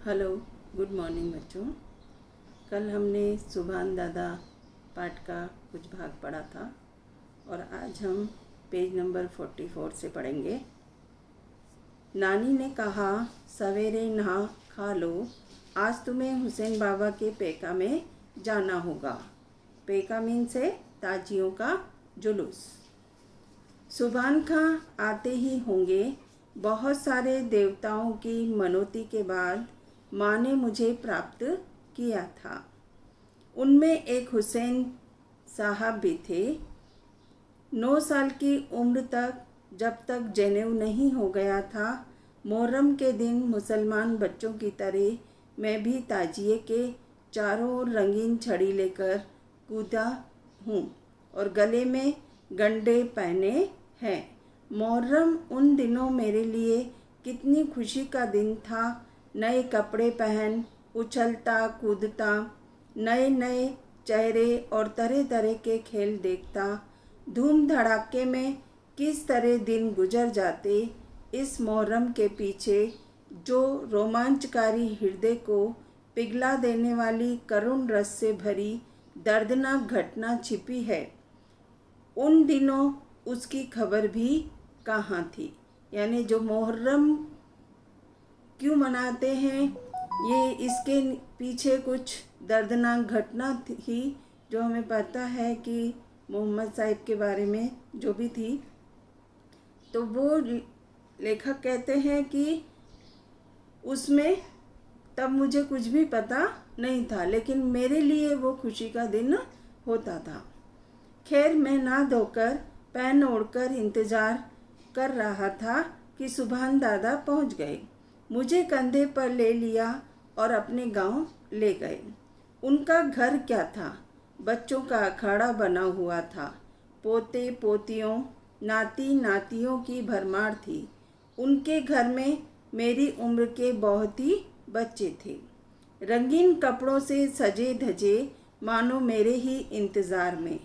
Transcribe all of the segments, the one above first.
Hello, good morning बच्चों। कल हमने सुभान दादा पाठ का कुछ भाग पढ़ा था और आज हम पेज नंबर 44 से पढ़ेंगे। नानी ने कहा, सवेरे नहा खा लो, आज तुम्हें हुसैन बाबा के पेका में जाना होगा। पेका मीन से ताजियों का जुलूस। सुभान खां आते ही होंगे। बहुत सारे देवताओं की मनौती के बाद माँ ने मुझे प्राप्त किया था। उनमें एक हुसैन साहब भी थे। 9 साल की उम्र तक, जब तक जनेऊ नहीं हो गया था, मुहर्रम के दिन मुसलमान बच्चों की तरह मैं भी ताजिए के चारों ओर रंगीन छड़ी लेकर कूदा हूँ और गले में गंडे पहने हैं। मुहर्रम उन दिनों मेरे लिए कितनी खुशी का दिन था। नए कपड़े पहन उछलता कूदता, नए नए चेहरे और तरह तरह के खेल देखता। धूम धड़ाके में किस तरह दिन गुजर जाते। इस मुहर्रम के पीछे जो रोमांचकारी हृदय को पिघला देने वाली करुण रस से भरी दर्दनाक घटना छिपी है, उन दिनों उसकी खबर भी कहाँ थी। यानी जो मुहर्रम क्यों मनाते हैं, ये इसके पीछे कुछ दर्दनाक घटना थी जो हमें पता है कि मोहम्मद साहिब के बारे में जो भी थी। तो वो लेखक कहते हैं कि उसमें तब मुझे कुछ भी पता नहीं था, लेकिन मेरे लिए वो खुशी का दिन होता था। खैर, मैं नहा धोकर पहन ओढ़कर इंतज़ार कर रहा था कि सुभान दादा पहुंच गए। मुझे कंधे पर ले लिया और अपने गांव ले गए। उनका घर क्या था, बच्चों का अखाड़ा बना हुआ था। पोते पोतियों नाती नातियों की भरमार थी। उनके घर में मेरी उम्र के बहुत ही बच्चे थे, रंगीन कपड़ों से सजे धजे, मानो मेरे ही इंतज़ार में।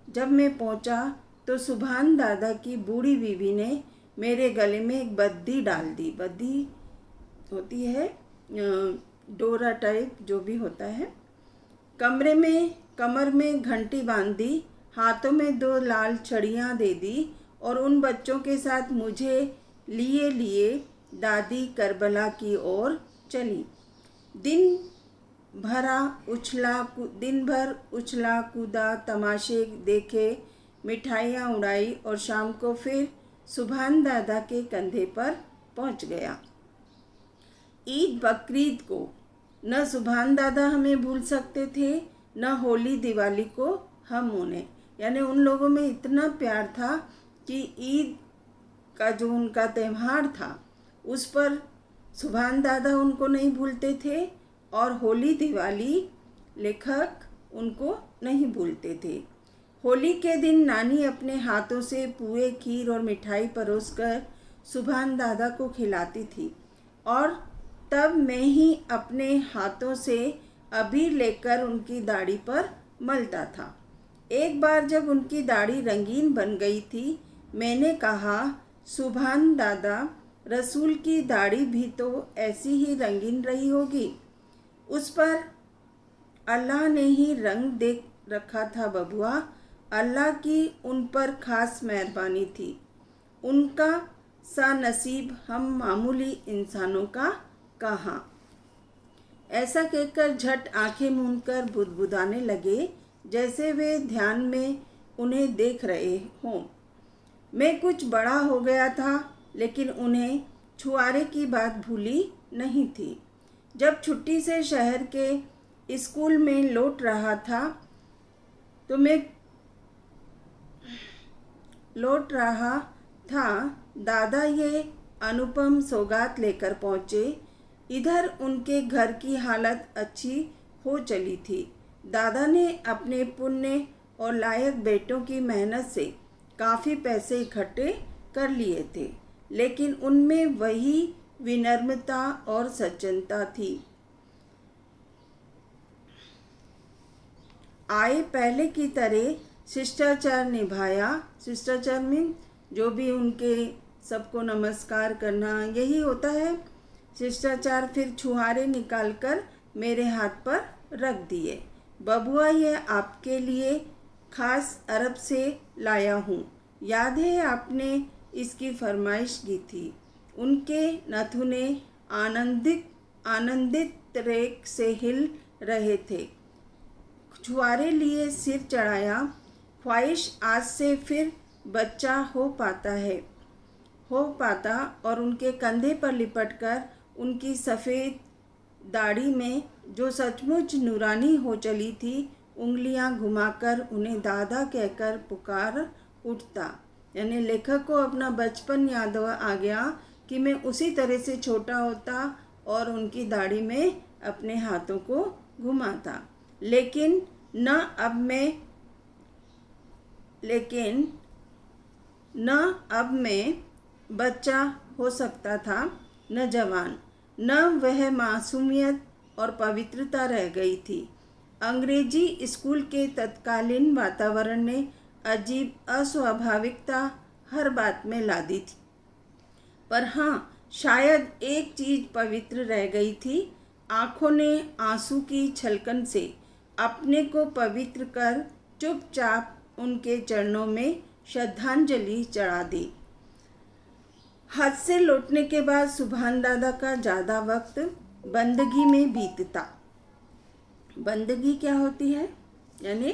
जब मैं पहुंचा तो सुभान दादा की बूढ़ी बीवी ने मेरे गले में एक बद्दी डाल दी। बद्दी होती है डोरा टाइप जो भी होता है। कमर में घंटी बांध दी, हाथों में 2 लाल छड़ियाँ दे दी और उन बच्चों के साथ मुझे लिए लिए दादी करबला की ओर चली। दिन भर उछला कूदा, तमाशे देखे, मिठाइयाँ उड़ाई और शाम को फिर सुभान दादा के कंधे पर पहुंच गया। ईद बकरीद को न सुभान दादा हमें भूल सकते थे, न होली दिवाली को हम उन्हें। यानी उन लोगों में इतना प्यार था कि ईद का जो उनका त्यौहार था उस पर सुभान दादा उनको नहीं भूलते थे और होली दिवाली लेखक उनको नहीं भूलते थे। होली के दिन नानी अपने हाथों से पुए, खीर और मिठाई परोसकर सुभान दादा को खिलाती थी और तब मैं ही अपने हाथों से अबीर लेकर उनकी दाढ़ी पर मलता था। एक बार जब उनकी दाढ़ी रंगीन बन गई थी, मैंने कहा, सुभान दादा, रसूल की दाढ़ी भी तो ऐसी ही रंगीन रही होगी। उस पर अल्लाह ने ही रंग दे रखा था बबुआ। अल्लाह की उन पर खास मेहरबानी थी। उनका सा नसीब हम मामूली इंसानों का कहाँ। ऐसा कहकर झट आंखें मूंदकर बुदबुदाने लगे, जैसे वे ध्यान में उन्हें देख रहे हों। मैं कुछ बड़ा हो गया था, लेकिन उन्हें छुआरे की बात भूली नहीं थी। जब छुट्टी से शहर के स्कूल में लौट रहा था दादा ये अनुपम सौगात लेकर पहुँचे। इधर उनके घर की हालत अच्छी हो चली थी। दादा ने अपने पुण्य और लायक बेटों की मेहनत से काफ़ी पैसे इकट्ठे कर लिए थे, लेकिन उनमें वही विनम्रता और सज्जनता थी। आए पहले की तरह शिष्टाचार निभाया। शिष्टाचार में जो भी उनके सबको नमस्कार करना, यही होता है शिष्टाचार फिर छुहारे निकालकर मेरे हाथ पर रख दिए। बबुआ, यह आपके लिए खास अरब से लाया हूँ। याद है आपने इसकी फरमाइश की थी। उनके नथुने आनंदित आनंदित रेख से हिल रहे थे। छुआरे लिए सिर चढ़ाया। ख्वाहिश आज से फिर बच्चा हो पाता और उनके कंधे पर लिपटकर उनकी सफ़ेद दाढ़ी में जो सचमुच नूरानी हो चली थी, उंगलियां घुमाकर उन्हें दादा कहकर पुकार उठता। यानी लेखक को अपना बचपन याद आ गया कि मैं उसी तरह से छोटा होता और उनकी दाढ़ी में अपने हाथों को घुमाता। लेकिन न अब मैं बच्चा हो सकता था, न जवान, न वह मासूमियत और पवित्रता रह गई थी। अंग्रेजी स्कूल के तत्कालीन वातावरण ने अजीब अस्वाभाविकता हर बात में ला दी थी। पर हाँ, शायद एक चीज़ पवित्र रह गई थी। आँखों ने आंसू की छलकन से अपने को पवित्र कर चुपचाप उनके चरणों में श्रद्धांजलि चढ़ा दी। हज से लौटने के बाद सुभान दादा का ज़्यादा वक्त बंदगी में बीतता। बंदगी क्या होती है? यानी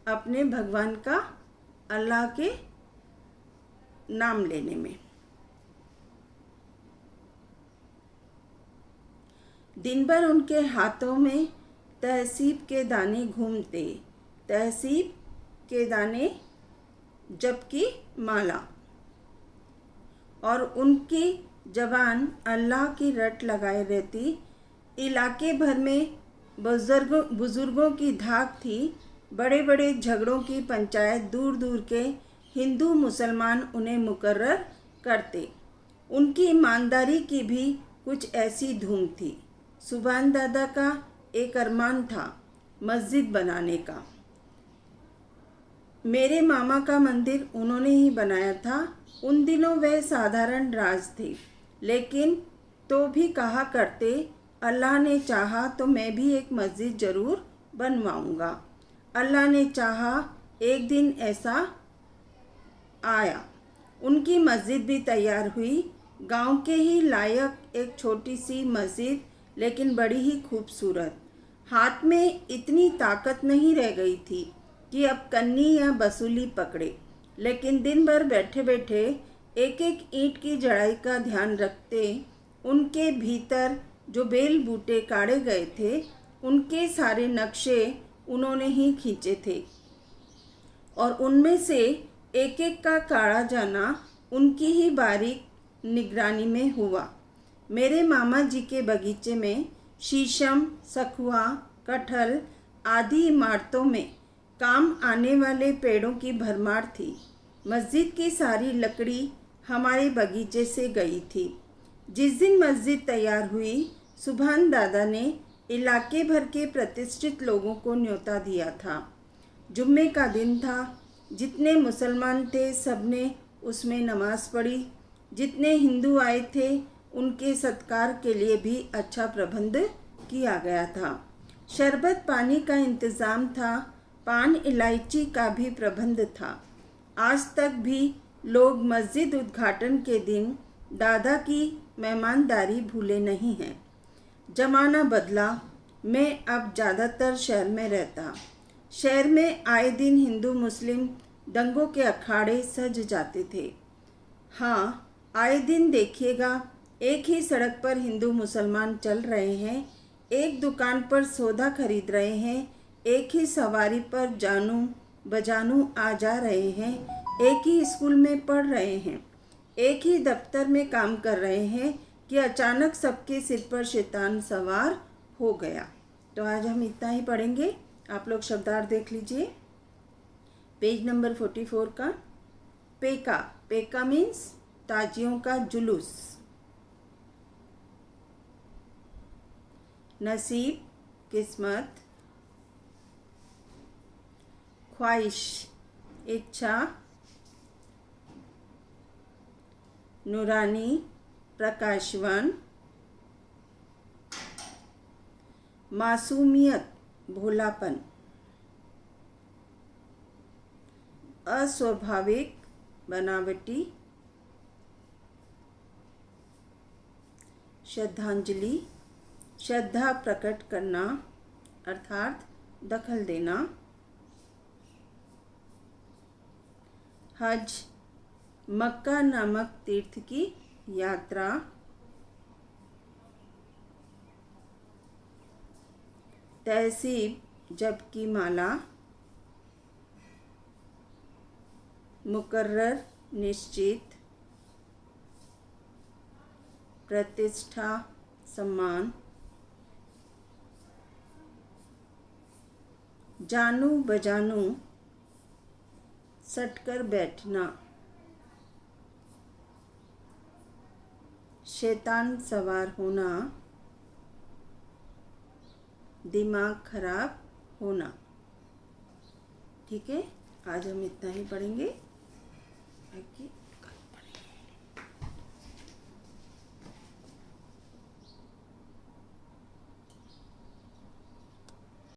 अपने भगवान का, अल्लाह के नाम लेने में। दिन भर उनके हाथों में तहसीब के दाने घूमते, तहसीब के दाने जबकि माला, और उनकी जबान अल्लाह की रट लगाए रहती। इलाके भर में बुजुर्गों की धाक थी। बड़े बड़े झगड़ों की पंचायत दूर दूर के हिंदू मुसलमान उन्हें मुकर्रर करते। उनकी ईमानदारी की भी कुछ ऐसी धूम थी। सुभान दादा का एक अरमान था मस्जिद बनाने का। मेरे मामा का मंदिर उन्होंने ही बनाया था। उन दिनों वह साधारण राज थे, लेकिन तो भी कहा करते, अल्लाह ने चाहा तो मैं भी एक मस्जिद ज़रूर बनवाऊंगा। अल्लाह ने चाहा, एक दिन ऐसा आया। उनकी मस्जिद भी तैयार हुई। गांव के ही लायक एक छोटी सी मस्जिद, लेकिन बड़ी ही खूबसूरत। हाथ में इतनी ताकत नहीं रह गई थी कि अब कन्नी या बसूली पकड़े, लेकिन दिन भर बैठे बैठे एक एक ईंट की जड़ाई का ध्यान रखते। उनके भीतर जो बेल बूटे काढ़े गए थे, उनके सारे नक्शे उन्होंने ही खींचे थे, और उनमें से एक एक का काढ़ा जाना उनकी ही बारीक निगरानी में हुआ। मेरे मामा जी के बगीचे में शीशम, सखुआ, कटहल आदि इमारतों में काम आने वाले पेड़ों की भरमार थी। मस्जिद की सारी लकड़ी हमारे बगीचे से गई थी। जिस दिन मस्जिद तैयार हुई, सुभान दादा ने इलाके भर के प्रतिष्ठित लोगों को न्योता दिया था। जुम्मे का दिन था। जितने मुसलमान थे सबने उसमें नमाज पढ़ी। जितने हिंदू आए थे उनके सत्कार के लिए भी अच्छा प्रबंध किया गया था। शरबत पानी का इंतज़ाम था। पान इलायची का भी प्रबंध था। आज तक भी लोग मस्जिद उद्घाटन के दिन दादा की मेहमानदारी भूले नहीं हैं। ज़माना बदला। मैं अब ज़्यादातर शहर में रहता। शहर में आए दिन हिंदू मुस्लिम दंगों के अखाड़े सज जाते थे। हाँ, आए दिन देखिएगा, एक ही सड़क पर हिंदू मुसलमान चल रहे हैं, एक दुकान पर सौदा खरीद रहे हैं, एक ही सवारी पर जानू बजानू आ जा रहे हैं, एक ही स्कूल में पढ़ रहे हैं, एक ही दफ्तर में काम कर रहे हैं कि अचानक सबके सिर पर शैतान सवार हो गया। तो आज हम इतना ही पढ़ेंगे। आप लोग शब्दार्थ देख लीजिए। पेज नंबर 44 का पेका। पेका मीन्स ताजियों का जुलूस। नसीब, किस्मत। ख्वाहिश, इच्छा। नूरानी, प्रकाशवान। मासूमियत भोलापन, अस्वाभाविक बनावटी, श्रद्धांजलि श्रद्धा प्रकट करना अर्थात दखल देना, हज मक्का नामक तीर्थ की यात्रा, तहसीब जप की माला, मुकर्रर निश्चित, प्रतिष्ठा सम्मान, जानू बजानू सटकर बैठना, शैतान सवार होना, दिमाग खराब होना। ठीक है, आज हम इतना ही पढ़ेंगे।